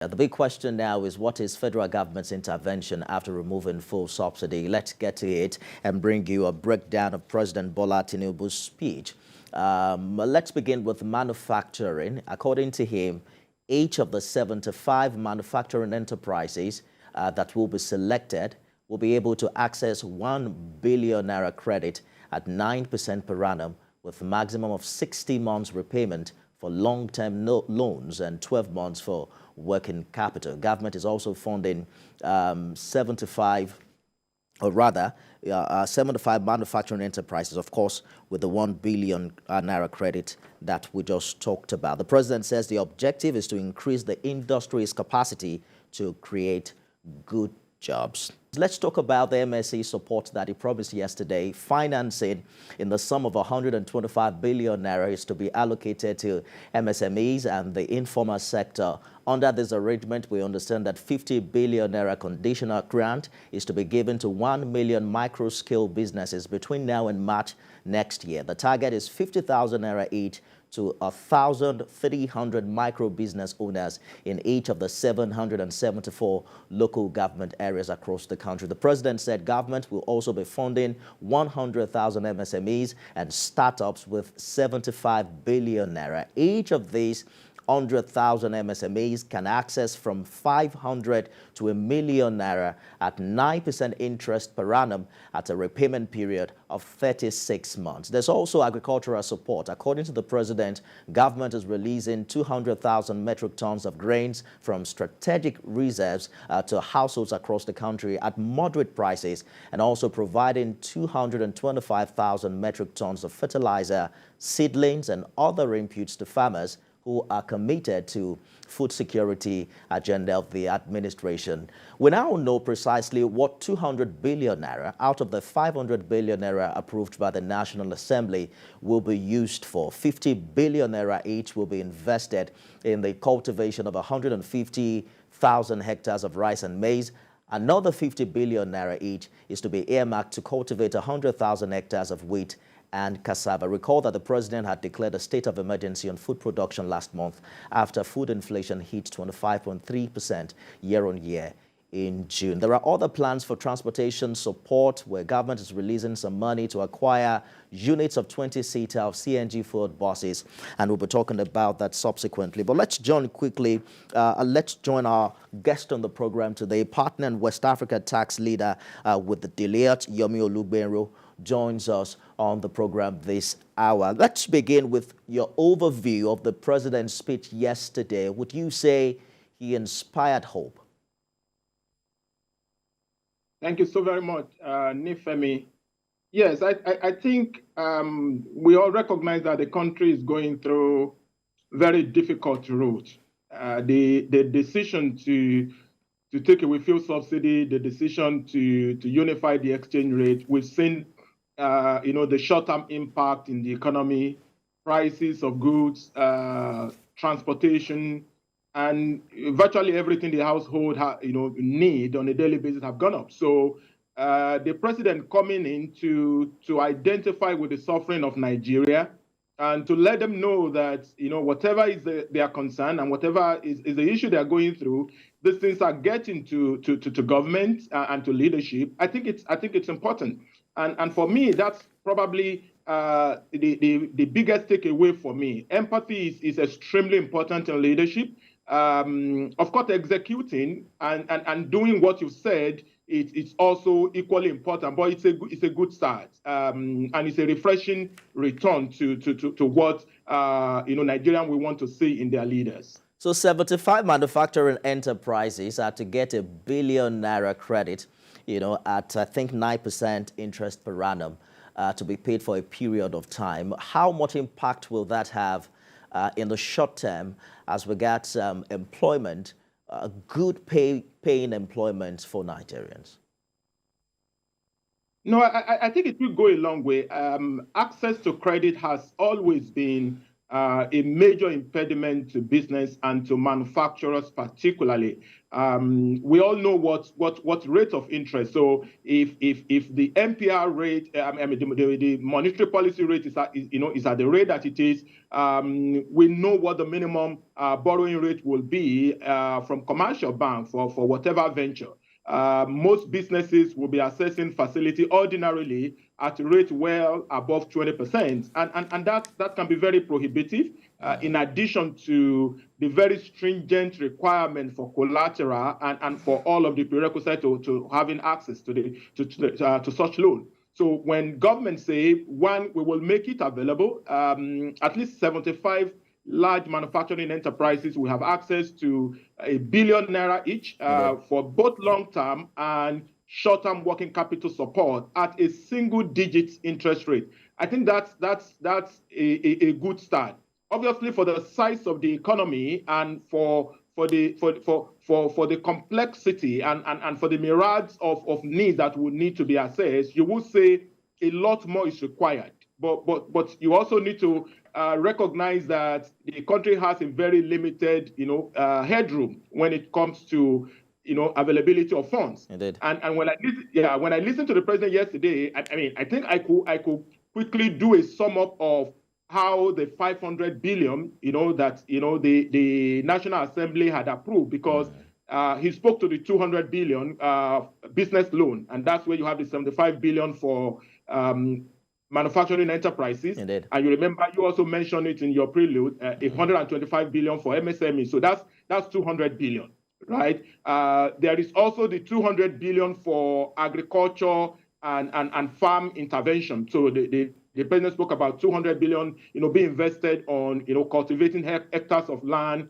The big question now is, what is federal government's intervention after removing full subsidy? Let's get to it and bring you a breakdown of President Bola Tinubu's speech. Let's begin with manufacturing. According to him, each of the 75 manufacturing enterprises that will be selected will be able to access 1 billion naira credit at 9% per annum with a maximum of 60 months repayment for long-term loans and 12 months for working capital. Government is also funding 75 manufacturing enterprises, of course, with the 1 billion naira credit that we just talked about. The president says the objective is to increase the industry's capacity to create good jobs. Let's talk about the MSE support that he promised yesterday. Financing in the sum of 125 billion naira is to be allocated to MSMEs and the informal sector. Under this arrangement, we understand that 50 billion naira conditional grant is to be given to 1 million micro-scale businesses between now and March next year. The target is 50,000 naira each to 1,300 micro business owners in each of the 774 local government areas across the country. The president said government will also be funding 100,000 MSMEs and startups with 75 billion naira. Each of these 100,000 MSMEs can access from 500 to 1 million naira at 9% interest per annum at a repayment period of 36 months. There's also agricultural support. According to the president, government is releasing 200,000 metric tons of grains from strategic reserves to households across the country at moderate prices, and also providing 225,000 metric tons of fertilizer, seedlings, and other inputs to farmers who are committed to food security agenda of the administration. We now know precisely what 200 billion naira out of the 500 billion naira approved by the National Assembly will be used for. 50 billion naira each will be invested in the cultivation of 150,000 hectares of rice and maize. Another 50 billion naira each is to be earmarked to cultivate 100,000 hectares of wheat and cassava. Recall that the president had declared a state of emergency on food production last month after food inflation hit 25.3% year-on-year in June. There are other plans for transportation support where government is releasing some money to acquire units of 20-seater of CNG fueled buses, and we'll be talking about that subsequently. But let's join our guest on the program today, partner and West Africa tax leader with the Deloitte, Yomi Olugbenro, joins us on the program this hour. Let's begin with your overview of the president's speech yesterday. Would you say he inspired hope? Thank you so very much, Nifemi. Yes, I think we all recognize that the country is going through very difficult route. The decision to take away fuel subsidy, the decision to unify the exchange rate, we've seen the short-term impact in the economy, prices of goods, transportation, and virtually everything the household need on a daily basis have gone up. So the president coming in to identify with the suffering of Nigeria and to let them know that whatever is their concern and whatever is the issue they are going through, these things are getting to government and to leadership. I think it's important. And for me, that's probably the biggest takeaway for me. Empathy is extremely important in leadership. Of course, executing and doing what you said, it's also equally important, but it's a good start. And it's a refreshing return to what Nigerian we want to see in their leaders. So 75 manufacturing enterprises are to get a 1 billion naira credit, at I think 9% interest per annum to be paid for a period of time. How much impact will that have in the short term as regards employment, good paying employment for Nigerians? No, I think it will go a long way. Access to credit has always been a major impediment to business and to manufacturers particularly. We all know what rate of interest. So if the MPR rate, the monetary policy rate is at, is at the rate that it is, we know what the minimum borrowing rate will be from commercial bank for whatever venture. Most businesses will be assessing facility ordinarily at a rate well above 20%, and that can be very prohibitive. In addition to the very stringent requirement for collateral and for all of the prerequisites to having access to such loan. So when government say, one, we will make it available, at least 75 large manufacturing enterprises will have access to ₦1 billion each for both long-term and short-term working capital support at a single-digit interest rate. I think that's a good start. Obviously, for the size of the economy and for the complexity and for the myriads of needs that would need to be assessed, you would say a lot more is required. But you also need to recognize that the country has a very limited, headroom when it comes to, availability of funds. Indeed. And when I listened to the president yesterday, I think I could quickly do a sum up of how the 500 billion, the National Assembly had approved, because he spoke to the 200 billion business loan, and that's where you have the 75 billion for manufacturing enterprises. Indeed. And you remember, you also mentioned it in your prelude, 125 billion for MSME. So that's 200 billion, right? There is also the 200 billion for agriculture and farm intervention. So the president spoke about 200 billion, being invested on, cultivating hectares of land,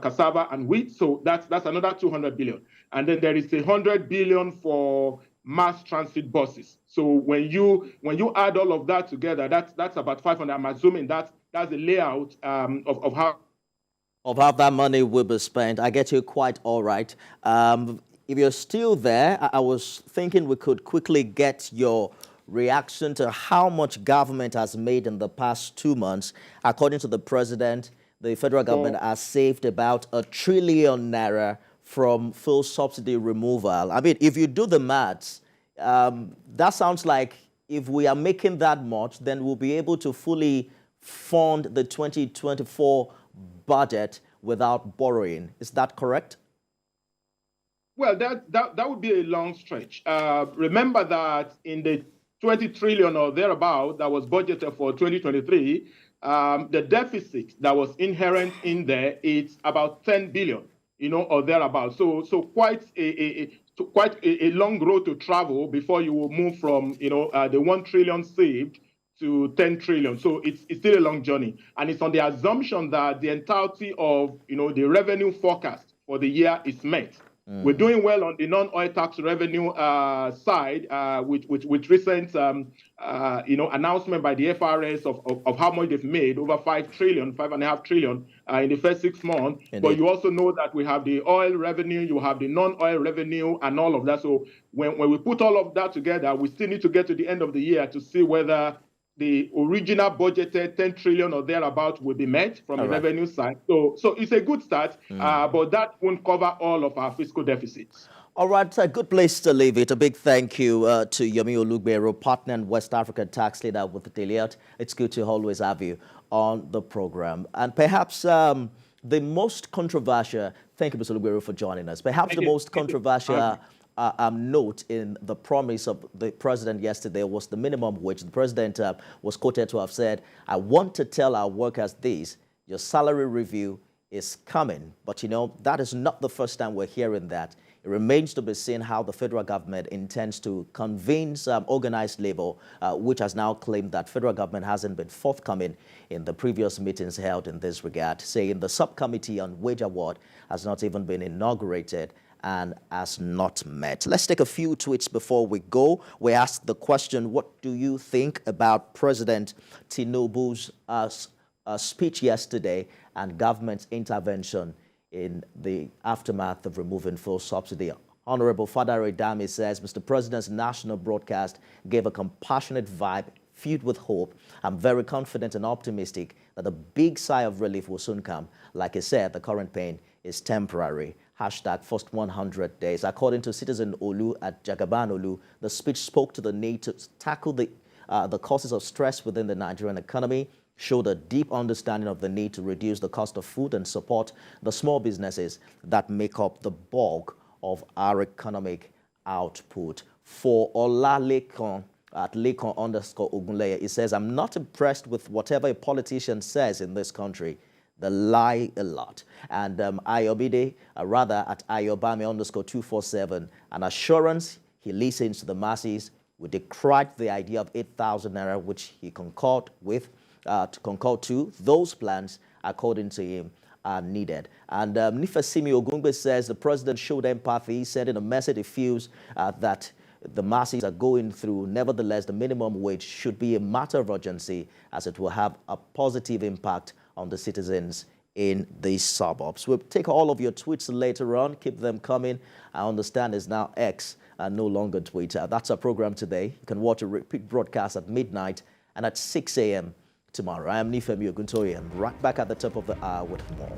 cassava and wheat. So that's another 200 billion. And then there is 100 billion for mass transit buses. So when you add all of that together, that's about 500. I'm assuming that's the layout of how that money will be spent. I get you quite all right. If you're still there, I was thinking we could quickly get your reaction to how much government has made in the past 2 months. According to the president, the federal government has saved about ₦1 trillion from fuel subsidy removal. I mean, if you do the maths, that sounds like if we are making that much, then we'll be able to fully fund the 2024 budget without borrowing. Is that correct? Well, that would be a long stretch. Remember that in the 20 trillion or thereabout that was budgeted for 2023, the deficit that was inherent in there, it's about 10 billion, or thereabout. So quite a long road to travel before you will move from, the 1 trillion saved to 10 trillion. So it's still a long journey. And it's on the assumption that the entirety of, the revenue forecast for the year is met. We're doing well on the non-oil tax revenue side, with recent, announcement by the FRS of how much they've made, over 5.5 trillion in the first 6 months. Indeed. But you also know that we have the oil revenue, you have the non-oil revenue, and all of that. So when we put all of that together, we still need to get to the end of the year to see whether the original budgeted 10 trillion or thereabout will be met from the revenue side. So it's a good start, but that won't cover all of our fiscal deficits. All right, a good place to leave it. A big thank you to Yomi Olugbero, partner and West African tax leader with the Deloitte. It's good to always have you on the program. And perhaps the most controversial, thank you, Mr. Olugbero, for joining us. Perhaps the most controversial note in the promise of the president yesterday was the minimum wage. The president was quoted to have said, "I want to tell our workers this, your salary review is coming." But that is not the first time we're hearing that. It remains to be seen how the federal government intends to convince organized labor, which has now claimed that federal government hasn't been forthcoming in the previous meetings held in this regard, saying the subcommittee on wage award has not even been inaugurated and has not met. Let's take a few tweets before we go. We asked the question, what do you think about President Tinubu's speech yesterday and government's intervention in the aftermath of removing fuel subsidy? Honorable Fadare Dami says, Mr. President's national broadcast gave a compassionate vibe filled with hope. I'm very confident and optimistic that the big sigh of relief will soon come. Like I said, the current pain is temporary. Hashtag first 100 days. According to Citizen Olu at Jagaban Olu, the speech spoke to the need to tackle the causes of stress within the Nigerian economy, showed a deep understanding of the need to reduce the cost of food and support the small businesses that make up the bulk of our economic output. For Olalekan at Lekon_Ogunleye, it says, I'm not impressed with whatever a politician says in this country. They lie a lot. And Ayobide, rather at Ayobami_247, an assurance he listens to the masses. We decried the idea of 8,000 naira, which he concurred with. To concur to, those plans, according to him, are needed. And Nifesimi Ogungbe says the president showed empathy, sending a message he feels that the masses are going through. Nevertheless, the minimum wage should be a matter of urgency, as it will have a positive impact on the citizens in these suburbs. We'll take all of your tweets later on. Keep them coming. I understand it's now X and no longer Twitter. That's our program today. You can watch a repeat broadcast at midnight and at 6 a.m. tomorrow. I am Nifemi Oguntoye. I'm right back at the top of the hour with more.